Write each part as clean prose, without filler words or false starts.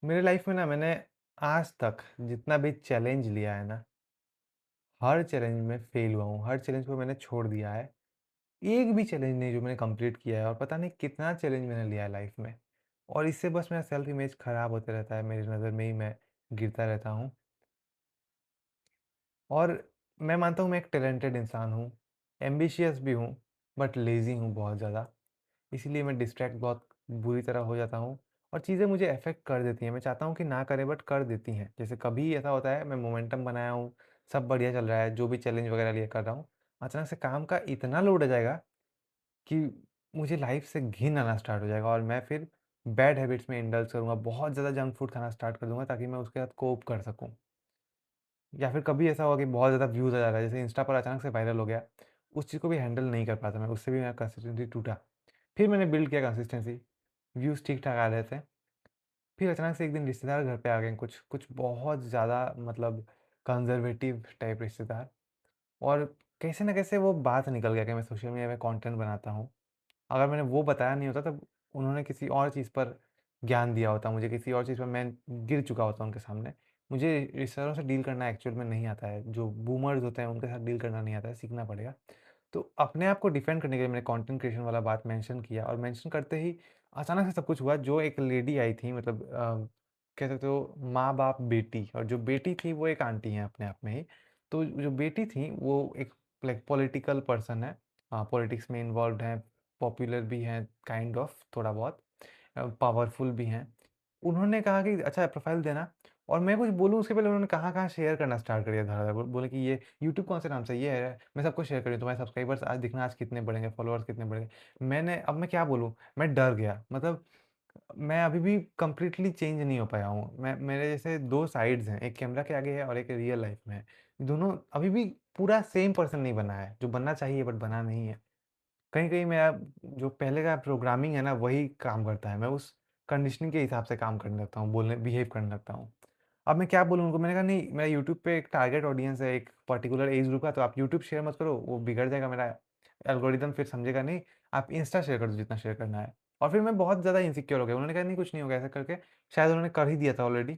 मेरे लाइफ में ना मैंने आज तक जितना भी चैलेंज लिया है ना, हर चैलेंज में फेल हुआ हूँ, हर चैलेंज को मैंने छोड़ दिया है। एक भी चैलेंज नहीं जो मैंने कंप्लीट किया है और पता नहीं कितना चैलेंज मैंने लिया है लाइफ में। और इससे बस मेरा सेल्फ इमेज खराब होते रहता है, मेरी नज़र में ही मैं गिरता रहता हूँ। और मैं मानता हूँ मैं एक टैलेंटेड इंसान हूँ, एम्बिशियस भी हूँ, बट लेज़ी हूँ बहुत ज़्यादा। इसीलिए मैं डिस्ट्रैक्ट बहुत बुरी तरह हो जाता हूँ और चीज़ें मुझे अफ़ेक्ट कर देती हैं। मैं चाहता हूँ कि ना करें बट कर देती हैं। जैसे कभी ऐसा होता है मैं मोमेंटम बनाया हूँ, सब बढ़िया चल रहा है, जो भी चैलेंज वगैरह लिए कर रहा हूँ, अचानक से काम का इतना लोड आ जाएगा कि मुझे लाइफ़ से घिन आना स्टार्ट हो जाएगा और मैं फिर बैड हैबिट्स में इंडल्ज करूँगा, बहुत ज़्यादा जंक फूड खाना स्टार्ट कर दूँगा ताकि मैं उसके साथ कोप कर सकूँ। या फिर कभी ऐसा हुआ कि बहुत ज़्यादा व्यूज़ आ जा रहा है, जैसे इंस्टा पर अचानक से वायरल हो गया, उस चीज़ को भी हैंडल नहीं कर पाता मैं, उससे भी मेरा कंसिस्टेंसी टूटा। फिर मैंने बिल्ड किया कंसिस्टेंसी, व्यूज़ ठीक-ठाक आ रहे थे। फिर अचानक से एक दिन रिश्तेदार घर पे आ गए, कुछ कुछ बहुत ज़्यादा मतलब कंज़र्वेटिव टाइप रिश्तेदार, और कैसे न कैसे वो बात निकल गया कि मैं सोशल मीडिया में कंटेंट बनाता हूँ। अगर मैंने वो बताया नहीं होता तब उन्होंने किसी और चीज़ पर ज्ञान दिया होता मुझे, किसी और चीज़ पर मैं गिर चुका होता उनके सामने। मुझे रिश्तेदारों से डील करना एक्चुअल में नहीं आता है, जो बूमर्स होते हैं उनके साथ डील करना नहीं आता है, सीखना पड़ेगा। तो अपने आप को डिफेंड करने के लिए मैंने कंटेंट क्रिएशन वाला बात मेंशन किया और मेंशन करते ही अचानक से सब कुछ हुआ। जो एक लेडी आई थी, मतलब कह सकते हो माँ-बाप बेटी, और जो बेटी थी वो एक आंटी हैं अपने आप में ही। तो जो बेटी थी वो एक लाइक पॉलिटिकल पर्सन है, पॉलिटिक्स में इन्वॉल्व्ड हैं, पॉपुलर भी हैं काइंड ऑफ थोड़ा बहुत, पावरफुल भी हैं। उन्होंने कहा कि अच्छा प्रोफाइल देना, और मैं कुछ बोलूँ उसके पहले उन्होंने कहाँ-कहाँ शेयर करना स्टार्ट कर दिया धड़ाधड़। बोले कि ये यूट्यूब कौन से नाम से, ये है, मैं सबको शेयर कर रही हूँ, तुम्हारे सब्सक्राइबर्स आज दिखना, आज कितने बढ़ेंगे, फॉलोअर्स कितने बढ़ेंगे। अब मैं क्या बोलूँ? मैं डर गया। मतलब मैं अभी भी कंप्लीटली चेंज नहीं हो पाया हूँ। मैं मेरे जैसे 2 साइड्स हैं, एक कैमरा के आगे है और एक रियल लाइफ़ में है। दोनों अभी भी पूरा सेम पर्सन नहीं बना है, जो बनना चाहिए बट बना नहीं है। कहीं-कहीं मेरा जो पहले का प्रोग्रामिंग है ना, वही काम करता है। मैं उस कंडीशनिंग के हिसाब से काम करने लगता हूँ, बोलने बिहेव करने लगता हूँ। अब मैं क्या बोलूँ उनको? मैंने कहा नहीं, मेरा यूट्यूब पे एक टारगेट ऑडियंस है, एक पर्टिकुलर एज ग्रुप का, तो आप यूट्यूब शेयर मत करो, वो बिगड़ जाएगा मेरा एल्गोरिदम, फिर समझेगा नहीं। आप इंस्टा शेयर कर दो जितना शेयर करना है। और फिर मैं बहुत ज़्यादा इनसिक्योर हो गया। उन्होंने कहा नहीं कुछ नहीं होगा ऐसा करके, शायद उन्होंने कर ही दिया था ऑलरेडी।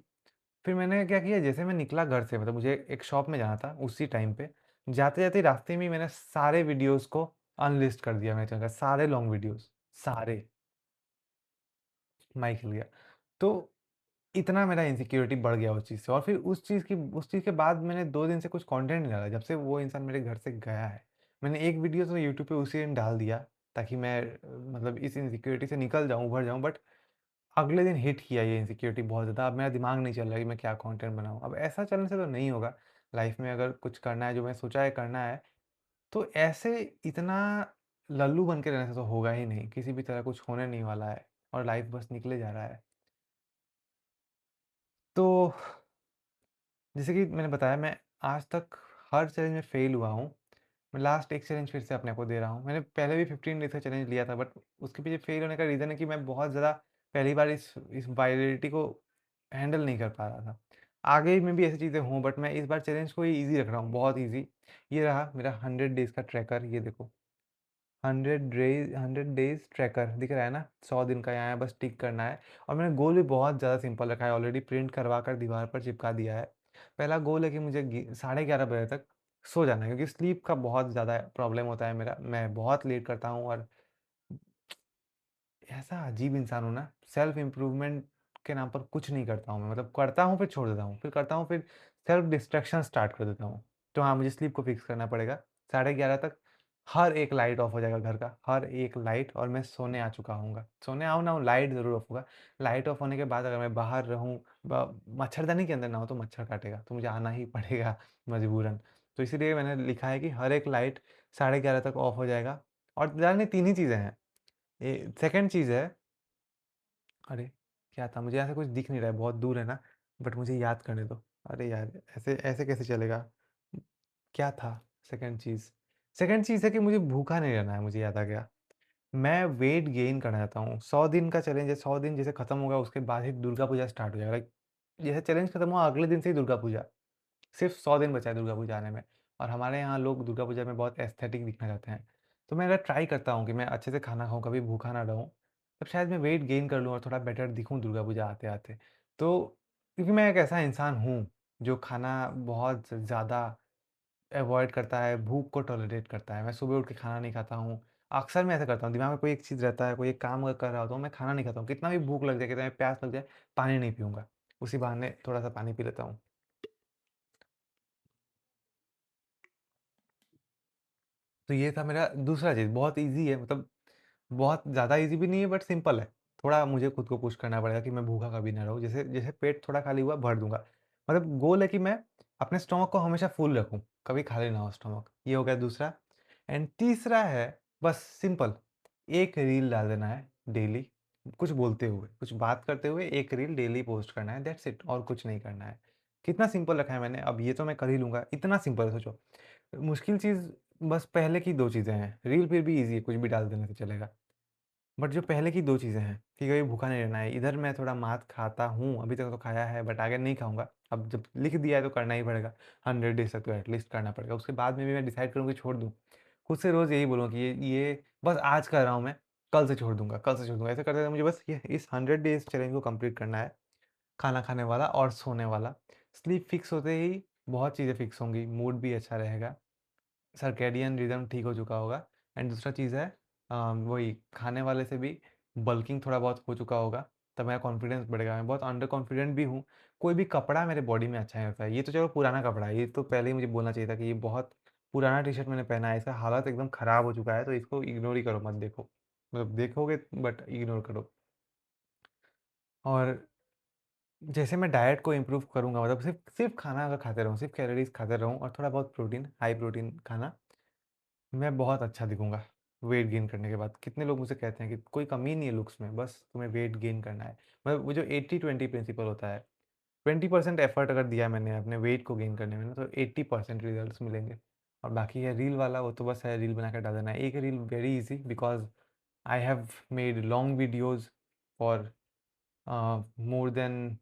फिर मैंने क्या किया, जैसे मैं निकला घर से, मतलब मुझे एक शॉप में जाना था उसी टाइम पे, जाते-जाते रास्ते में ही मैंने सारे वीडियोज़ को अनलिस्ट कर दिया मेरे चैनल का, सारे लॉन्ग वीडियोज़, सारे, माइक हिल गया। तो इतना मेरा इनसिक्योरिटी बढ़ गया उस चीज़ से, और फिर उस चीज़ के बाद मैंने 2 दिन से कुछ कंटेंट नहीं डाला, जब से वो इंसान मेरे घर से गया है। मैंने एक वीडियो तो यूट्यूब पे उसी दिन डाल दिया ताकि मैं मतलब इस इनसिक्योरिटी से निकल जाऊँ, उभर जाऊँ, बट अगले दिन हिट किया ये इनसिक्योरिटी बहुत ज़्यादा। अब मेरा दिमाग नहीं चल रहा है कि मैं क्या कंटेंट बनाऊँ। अब ऐसा चलने से तो नहीं होगा। लाइफ़ में अगर कुछ करना है, जो मैं सोचा है करना है, तो ऐसे इतना लल्लू बन के रहने से तो होगा ही नहीं। किसी भी तरह कुछ होने नहीं वाला है और लाइफ़ बस निकले जा रहा है। तो जैसे कि मैंने बताया, मैं आज तक हर चैलेंज में फ़ेल हुआ हूँ। मैं लास्ट एक चैलेंज फिर से अपने आप को दे रहा हूँ। मैंने पहले भी 15 डेज़ का चैलेंज लिया था, बट उसके पीछे फ़ेल होने का रीज़न है कि मैं बहुत ज़्यादा पहली बार इस वायरलिटी को हैंडल नहीं कर पा रहा था। आगे में भी ऐसी चीज़ें हों, बट मैं इस बार चैलेंज को ही ईज़ी रख रहा हूँ, बहुत ईज़ी। ये रहा मेरा 100 डेज़ का ट्रैकर, ये देखो। 100 डेज़ ट्रैकर दिख रहा है ना? 100 दिन का यहाँ है, बस टिक करना है। और मैंने गोल भी बहुत ज़्यादा सिंपल रखा है, ऑलरेडी प्रिंट करवा कर दीवार पर चिपका दिया है। पहला गोल है कि मुझे साढ़े 11 बजे तक सो जाना है, क्योंकि स्लीप का बहुत ज़्यादा प्रॉब्लम होता है मेरा। मैं बहुत लेट करता हूँ और ऐसा अजीब इंसान हूँ ना, सेल्फ इम्प्रूवमेंट के नाम पर कुछ नहीं करता हूँ मैं। मतलब करता हूँ फिर छोड़ देता हूँ, फिर करता हूँ फिर सेल्फ डिस्ट्रैक्शन स्टार्ट कर देता हूँ। तो हाँ, मुझे स्लीप को फिक्स करना पड़ेगा। साढ़े 11 तक हर एक लाइट ऑफ हो जाएगा घर का, हर एक लाइट, और मैं सोने आ चुका होऊँगा। सोने आऊँ ना आऊँ, लाइट ज़रूर ऑफ होगा। लाइट ऑफ होने के बाद अगर मैं बाहर रहूँ, ब मच्छरदानी के अंदर ना हो तो मच्छर काटेगा, तो मुझे आना ही पड़ेगा मजबूरन। तो इसीलिए मैंने लिखा है कि हर एक लाइट साढ़े 11 तक ऑफ हो जाएगा। और जाने 3 ही चीज़ें हैं। सेकंड चीज़ है, अरे! क्या था? मुझे यहाँ से कुछ दिख नहीं रहा है, बहुत दूर है ना, बट मुझे याद करने दो। अरे यार! ऐसे ऐसे कैसे चलेगा? क्या था सेकंड चीज़? सेकंड चीज़ है कि मुझे भूखा नहीं रहना है, मुझे याद आ गया। मैं वेट गेन करना चाहता हूँ। 100 दिन का चैलेंज है, 100 दिन जैसे खत्म होगा उसके बाद ही दुर्गा पूजा स्टार्ट हो जाएगा। लाइक जैसे चैलेंज खत्म हुआ अगले दिन से ही दुर्गा पूजा। सिर्फ़ 100 दिन बचा है दुर्गा पूजा आने में, और हमारे यहाँ लोग दुर्गा पूजा में बहुत एस्थेटिक दिखना चाहते हैं। तो मैं अगर ट्राई करता हूँ कि मैं अच्छे से खाना खाऊँ, कभी भूखा ना रहूँ, तब शायद मैं वेट गेन कर लूँ और थोड़ा बेटर दिखूँ दुर्गा पूजा आते-आते। तो क्योंकि मैं एक ऐसा इंसान हूँ, जो खाना बहुत ज़्यादा अवॉइड करता है, भूख को टॉलरेट करता है। मैं सुबह उठ के खाना नहीं खाता हूँ। अक्सर मैं ऐसा करता हूँ, दिमाग में कोई एक चीज़ रहता है, कोई एक काम अगर कर रहा होता हूँ, मैं खाना नहीं खाता हूँ। कितना भी भूख लग जाए, कितना भी प्यास लग जाए, पानी नहीं पीऊँगा। उसी बहाने थोड़ा-सा पानी पी लेता हूँ। तो ये था मेरा दूसरा चीज़, बहुत ईज़ी है, मतलब बहुत ज़्यादा ईज़ी भी नहीं है बट सिंपल है। थोड़ा मुझे खुद को पुश करना पड़ेगा कि मैं भूखा कभी ना रहूँ। जैसे जैसे पेट थोड़ा खाली हुआ भर दूँगा। मतलब गोल है कि मैं अपने स्टमक को हमेशा फुल रखूँ, कभी खाली ना हो स्टमक। ये हो गया दूसरा। एंड तीसरा है बस सिंपल, एक रील डाल देना है डेली, कुछ बोलते हुए, कुछ बात करते हुए एक रील डेली पोस्ट करना है, दैट्स इट, और कुछ नहीं करना है। कितना सिंपल रखा है मैंने, अब ये तो मैं कर ही लूँगा, इतना सिंपल है सोचो। मुश्किल चीज़ बस पहले की 2 चीज़ें हैं, रील फिर भी ईज़ी है, कुछ भी डाल देने से चलेगा। बट जो पहले की 2 चीज़ें हैं कि कभी भूखा नहीं रहना है, इधर मैं थोड़ा मात खाता हूँ, अभी तक तो खाया है बट आगे नहीं खाऊँगा। अब जब लिख दिया है तो करना ही पड़ेगा, 100 डेज़ तक तो एटलीस्ट करना पड़ेगा। उसके बाद में भी मैं डिसाइड करूँ कि छोड़ दूँ। खुद से रोज़ यही बोलूँगा कि ये बस आज कर रहा हूँ मैं, कल से छोड़ दूँगा, कल से छोड़ दूँगा। ऐसे करते-करते मुझे बस ये इस 100 डेज़ चैलेंज को कंप्लीट करना है, खाना खाने वाला और सोने वाला। स्लीप फिक्स होते ही बहुत चीज़ें फिक्स होंगी, मूड भी अच्छा रहेगा। सर्कैडियन रिदम ठीक हो चुका होगा। एंड दूसरा चीज़ है वही खाने वाले से भी बल्किंग थोड़ा बहुत हो चुका होगा, तब मेरा कॉन्फिडेंस बढ़ेगा। मैं बहुत अंडर कॉन्फिडेंट भी हूँ, कोई भी कपड़ा मेरे बॉडी में अच्छा नहीं लगता है। ये तो चलो पुराना कपड़ा है, ये तो पहले ही मुझे बोलना चाहिए था कि ये बहुत पुराना टी-शर्ट मैंने पहना है, इसका हालत एकदम ख़राब हो चुका है, तो इसको इग्नोर ही करो, मत देखो। मतलब देखोगे बट इग्नोर करो। और जैसे मैं डाइट को इम्प्रूव करूँगा, मतलब सिर्फ़ सिर्फ़ खाना अगर खाते रहूँ, सिर्फ़ कैलोरीज़ खाते रहूँ और थोड़ा बहुत प्रोटीन, हाई प्रोटीन खाना, मैं बहुत अच्छा दिखूँगा, वेट गेन करने के बाद। कितने लोग मुझसे कहते हैं कि कोई कमी नहीं है लुक्स में, बस तुम्हें वेट गेन करना है। मतलब वो जो 80-20 प्रिंसिपल होता है, 20% एफर्ट अगर दिया मैंने अपने वेट को गेन करने में ना, तो 80% रिजल्ट्स मिलेंगे। और बाकी है रील वाला, वो तो बस है रील बना के डाल देना है। एक reel very easy because I have made long videos for more than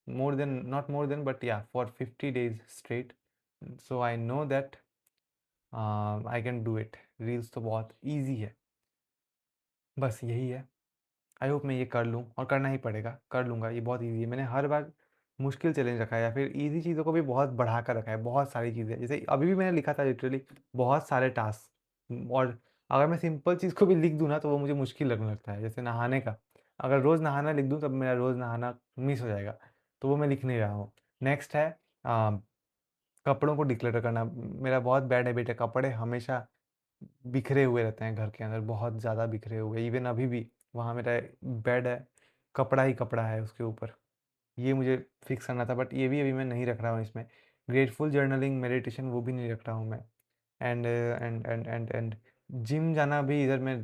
not more than but yeah, for 50 days straight. So I know that I can do it. Reels तो बहुत ईज़ी है, बस यही है। आई होप मैं ये कर लूँ और करना ही पड़ेगा, कर लूँगा, ये बहुत ईज़ी है। मैंने हर बार मुश्किल चैलेंज रखा है या फिर ईज़ी चीज़ों को भी बहुत बढ़ा कर रखा है, बहुत सारी चीज़ें। जैसे अभी भी मैंने लिखा था लिटरली बहुत सारे टास्क, और अगर मैं सिंपल चीज़ को भी लिख दूँ ना, तो वो मुझे मुश्किल लगने लगता है। जैसे नहाने का, अगर रोज़ नहाना लिख दूँ, तब मेरा रोज़ नहाना मिस हो जाएगा, तो वो मैं लिख नहीं रहा हूँ। नेक्स्ट है अ, कपड़ों को डिक्लटर करना। मेरा बहुत बैड हैबिट है, कपड़े हमेशा बिखरे हुए रहते हैं घर के अंदर, बहुत ज़्यादा बिखरे हुए। इवन अभी भी वहाँ मेरा बेड है, कपड़ा ही कपड़ा है उसके ऊपर। ये मुझे फिक्स करना था बट ये भी अभी मैं नहीं रख रहा हूँ इसमें। ग्रेटफुल जर्नलिंग, मेडिटेशन वो भी नहीं रख रहा हूँ मैं। एंड जिम जाना भी इधर मैं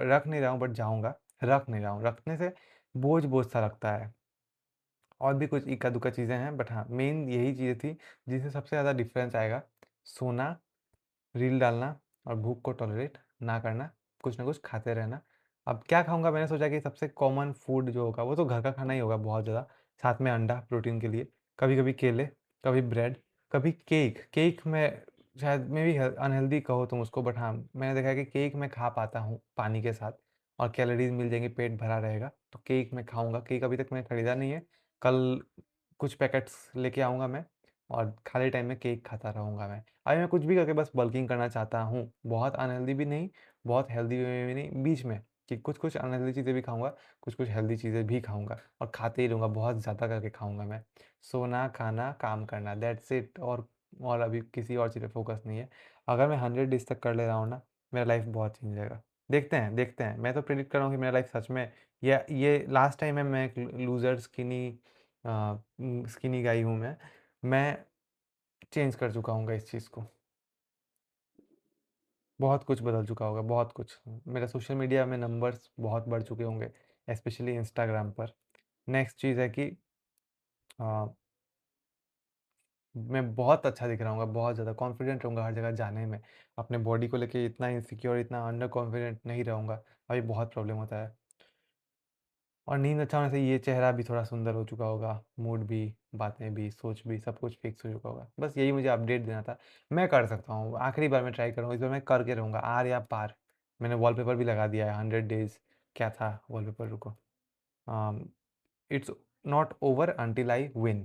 रख नहीं रहा हूँ बट जाऊँगा। रख नहीं रहा हूँ, रखने से बोझ-बोझ सा लगता है। और भी कुछ इक्का-दुक्का चीज़ें हैं बट हाँ, मेन यही चीज़ें थी जिससे सबसे ज़्यादा डिफ़रेंस आएगा। सोना, रील डालना और भूख को टॉलरेट ना करना, कुछ ना कुछ खाते रहना। अब क्या खाऊँगा, मैंने सोचा कि सबसे कॉमन फूड जो होगा वो तो घर का खाना ही होगा बहुत ज़्यादा, साथ में अंडा प्रोटीन के लिए, कभी-कभी केले, कभी ब्रेड, कभी केक। केक मैं शायद मे बी अनहेल्दी कहो तुम उसको, बट हाँ, मैंने देखा है कि केक मैं खा पाता हूँ पानी के साथ और कैलोरीज़ मिल जाएँगी, पेट भरा रहेगा, तो केक मैं खाऊँगा। केक अभी तक मैंने खरीदा नहीं है, कल कुछ पैकेट्स लेके आऊँगा मैं और खाली टाइम में केक खाता रहूँगा मैं। अभी मैं कुछ भी करके बस बल्किंग करना चाहता हूँ। बहुत अनहेल्दी भी नहीं, बहुत हेल्दी वे में भी नहीं, बीच में, कि कुछ-कुछ अनहेल्दी चीज़ें भी खाऊँगा, कुछ-कुछ हेल्दी चीज़ें भी खाऊँगा और खाते ही रहूँगा, बहुत ज़्यादा करके खाऊँगा मैं। सोना, खाना, काम करना, दैट्स इट। और अभी किसी और चीज़ पे फ़ोकस नहीं है। अगर मैं 100 डेज़ तक कर ले रहा हूँ ना, मेरा लाइफ़ बहुत चेंज जाएगा। देखते हैं। मैं तो प्रेडिक्ट कर रहा हूँ कि मेरा लाइफ़ सच में, या ये लास्ट टाइम है मैं एक लूज़र स्किनी गाई हूँ मैं। मैं चेंज कर चुका हूँगा इस चीज़ को। बहुत कुछ बदल चुका होगा, बहुत कुछ। मेरा सोशल मीडिया में नंबर्स बहुत बढ़ चुके होंगे, स्पेशली इंस्टाग्राम पर। नेक्स्ट चीज़ है कि अ, मैं बहुत अच्छा दिख रहा हूँगा, बहुत ज़्यादा कॉन्फिडेंट रहूँगा हर जगह जाने में। अपने बॉडी को लेके इतना इनसिक्योर, इतना अंडर कॉन्फिडेंट नहीं रहूँगा। अभी बहुत प्रॉब्लम होता है। और नींद अच्छा होने से ये चेहरा भी थोड़ा सुंदर हो चुका होगा, मूड भी, बातें भी, सोच भी, सब कुछ फिक्स हो चुका होगा। बस यही मुझे अपडेट देना था। मैं कर सकता हूँ, आखिरी बार मैं ट्राई कर रहा हूँ, इस बार मैं करके रहूँगा, आर या पार। मैंने वॉलपेपर भी लगा दिया है, 100 डेज़ क्या था वॉलपेपर, रुको। Um, it's not over until I win.